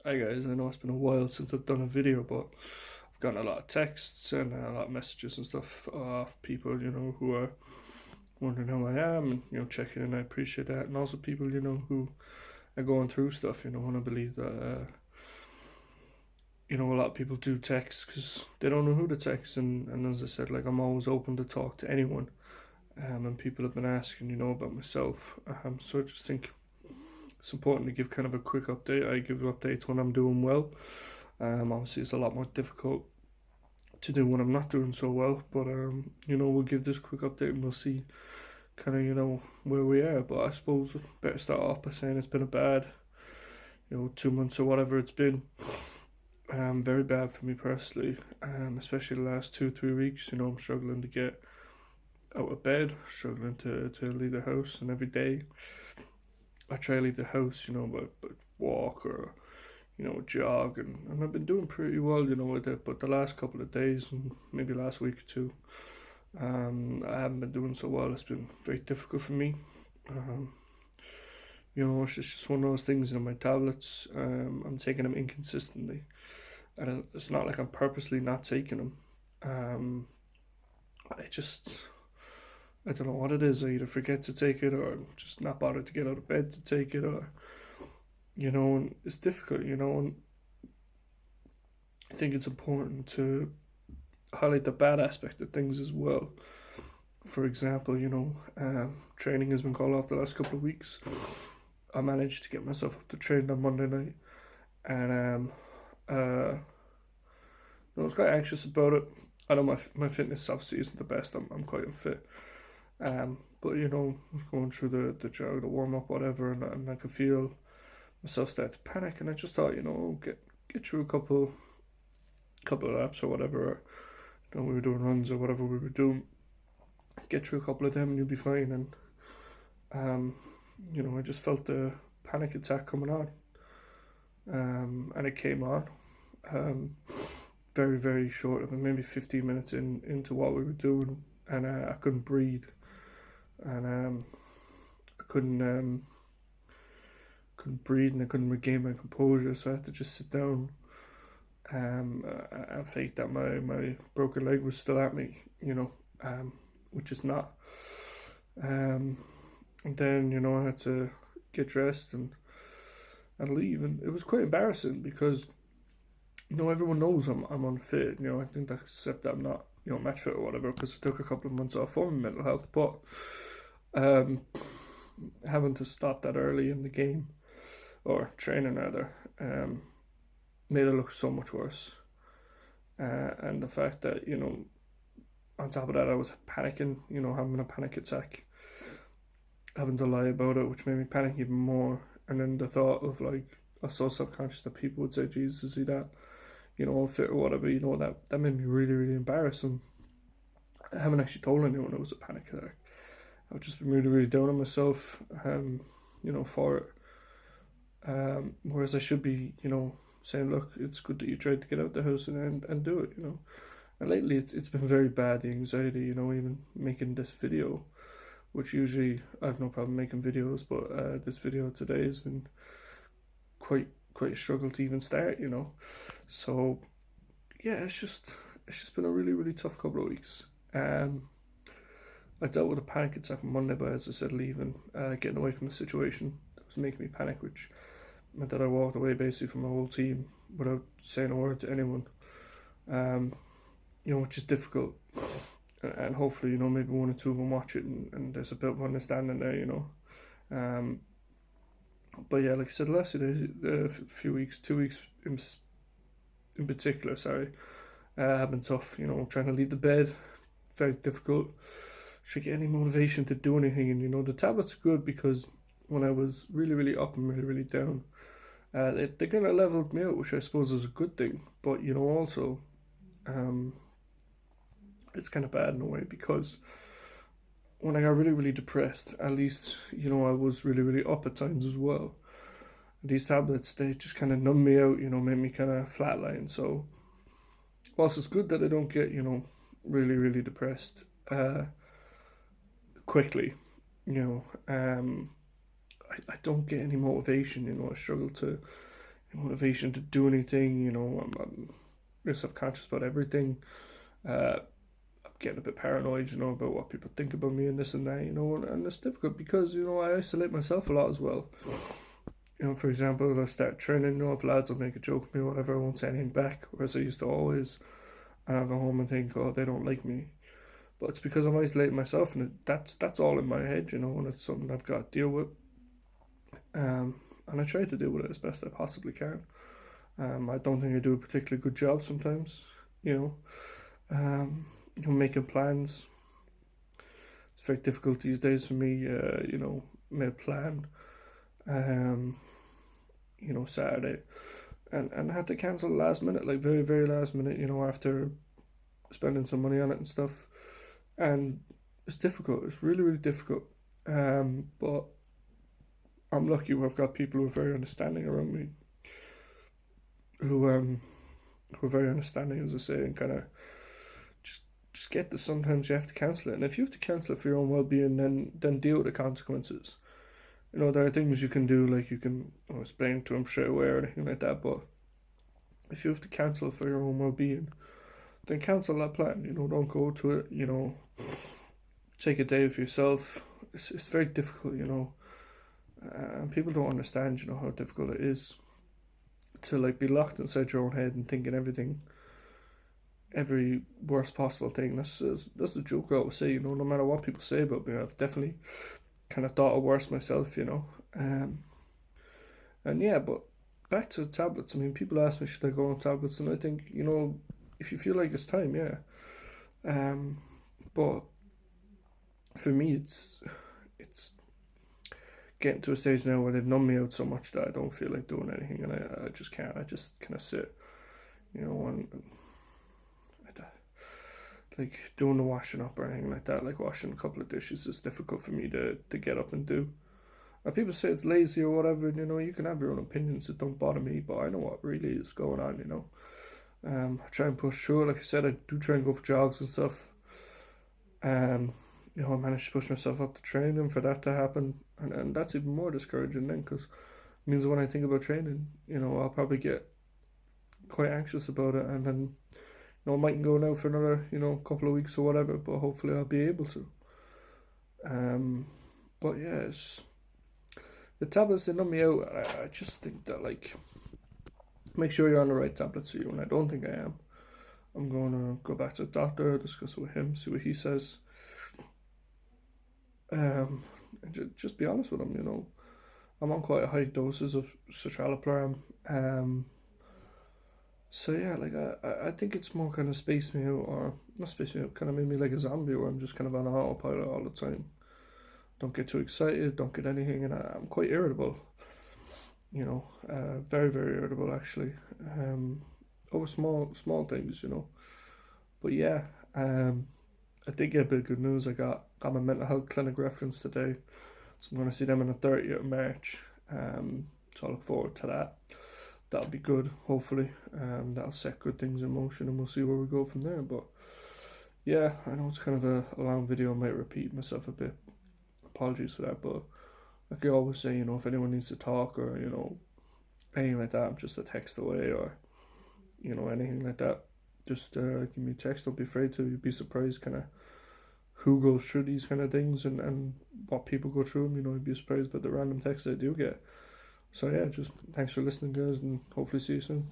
Hi guys, I know it's been a while since I've done a video, but I've gotten a lot of texts and a lot of messages and stuff off people, who are wondering how I am and, checking in. I appreciate that. And also people, who are going through stuff, and I believe that, a lot of people do text because they don't know who to text. And as I said, like, I'm always open to talk to anyone. And people have been asking, about myself. So I just think it's important to give kind of a quick update. I give updates when I'm doing well. Obviously, it's a lot more difficult to do when I'm not doing so well. But we'll give this quick update and we'll see kind of where we are. But I suppose better start off by saying it's been a bad 2 months or whatever it's been. Very bad for me personally. Especially the last 2-3 weeks. I'm struggling to get out of bed, struggling to leave the house, and every day I try to leave the house, but walk or jog, and I've been doing pretty well, with it. But the last couple of days, and maybe last week or two, I haven't been doing so well. It's been very difficult for me. Um, it's just one of those things. My tablets, I'm taking them inconsistently, and it's not like I'm purposely not taking them. Um, I just, I don't know what it is. I either forget to take it, or just not bother to get out of bed to take it, or and it's difficult, and I think it's important to highlight the bad aspect of things as well. For example, training has been called off the last couple of weeks. I managed to get myself up to train on Monday night, and I was quite anxious about it. I know my fitness obviously isn't the best. I'm quite unfit. But I was going through the jog, the warm up, whatever, and I could feel myself start to panic, and I just thought, get through a couple of laps or whatever. We were doing runs or whatever we were doing. Get through a couple of them, and you'll be fine. And um, I just felt the panic attack coming on, and it came on. Um, very very short. I mean, maybe 15 minutes into what we were doing, and I couldn't breathe, and I couldn't breathe, and I couldn't regain my composure. So I had to just sit down. And fake that my broken leg was still at me, which is not. Um, and then I had to get dressed and leave, and it was quite embarrassing because everyone knows I'm unfit. I think that except that I'm not match fit or whatever, because I took a couple of months off for my mental health, but um, having to stop that early in the game or training rather made it look so much worse. And the fact that on top of that I was panicking, having a panic attack, having to lie about it, which made me panic even more. And then the thought of, like, I was so self conscious that people would say, "Jesus, is he that unfit or whatever?" That made me really really embarrassed. And I haven't actually told anyone it was a panic attack. I've just been really really down on myself, for it. Whereas I should be, saying, "Look, it's good that you tried to get out the house and do it." And lately, it's been very bad, the anxiety, even making this video, which usually I have no problem making videos, but this video today has been quite a struggle to even start, So, yeah, it's just been a really, really tough couple of weeks. I dealt with a panic attack on Monday, but as I said, leaving, getting away from the situation that was making me panic, which meant that I walked away basically from my whole team without saying a word to anyone. Um, which is difficult. And hopefully, maybe one or two of them watch it, and there's a bit of understanding there. Um, but yeah, like I said, the last few weeks, 2 weeks in particular, sorry, have been tough. Trying to leave the bed, very difficult. Should get any motivation to do anything, and the tablets are good because when I was really really up and really really down, they kind of leveled me out, which I suppose is a good thing. But also, um, it's kind of bad in a way because when I got really, really depressed, at least, I was really, really up at times as well. These tablets, they just kind of numb me out, made me kind of flatline. So, whilst it's good that I don't get, really, really depressed quickly, I don't get any motivation, I struggle to motivation to do anything. I'm real self-conscious about everything. Uh, I'm getting a bit paranoid, about what people think about me and this and that, and it's difficult because, I isolate myself a lot as well. For example, if I start training, if lads will make a joke at me or whatever, I won't say anything back, whereas I used to always, and I'll go home and think, oh, they don't like me. But it's because I'm isolating myself, and that's all in my head, and it's something I've got to deal with. And I try to deal with it as best I possibly can. I don't think I do a particularly good job sometimes, you know. Making plans. It's very difficult these days for me, made a plan, um, Saturday, and had to cancel last minute, like very, very last minute, after spending some money on it and stuff. And it's difficult, it's really, really difficult. But I'm lucky I've got people who are very understanding around me, who who are very understanding, as I say, and kind of just just get that sometimes you have to cancel it, and if you have to cancel it for your own well-being, then deal with the consequences. There are things you can do, like you can explain to them straight away or anything like that. But if you have to cancel for your own well-being, then cancel that plan. Don't go to it. Take a day for yourself. It's very difficult. And people don't understand. How difficult it is to like be locked inside your own head and thinking every worst possible thing. That's the joke I always say. No matter what people say about me, I've definitely kind of thought of worse myself. And yeah, but back to tablets. I mean, people ask me should I go on tablets, and I think if you feel like it's time, yeah. Um, but for me, it's getting to a stage now where they've numbed me out so much that I don't feel like doing anything, and I just can't. I just kind of sit, and like doing the washing up or anything like that, like washing a couple of dishes is difficult for me to get up and do. And people say it's lazy or whatever, and you can have your own opinions, it don't bother me, but I know what really is going on. I try and push through it. Like I said, I do try and go for jogs and stuff. Um, I managed to push myself up to training for that to happen, and that's even more discouraging then, because it means when I think about training, I'll probably get quite anxious about it, and then I mightn't go now for another couple of weeks or whatever, but hopefully I'll be able to. Um, but yeah, the tablets they numb me out. I just think that like make sure you're on the right tablets for you, and I don't think I am. I'm going to go back to the doctor, discuss it with him, see what he says. And just be honest with him. I'm on quite high doses of citalopram. So yeah, like I think it's more kind of space me out, or not space me out, kind of made me like a zombie where I'm just kind of on autopilot all the time. Don't get too excited, don't get anything, and I'm quite irritable. Very, very irritable actually. Over small things. But yeah, I did get a bit of good news. I got my mental health clinic reference today, so I'm going to see them on the 30th of March. So I look forward to that. That'll be good, hopefully. That'll set good things in motion, and we'll see where we go from there. But yeah, I know it's kind of a long video. I might repeat myself a bit. Apologies for that, but like I always say, if anyone needs to talk or anything like that, I'm just a text away, or anything like that. Just give me a text. Don't be afraid to. You'd be surprised, kind of who goes through these kind of things and what people go through them. You'd be surprised by the random texts I do get. So yeah, just thanks for listening, guys, and hopefully see you soon.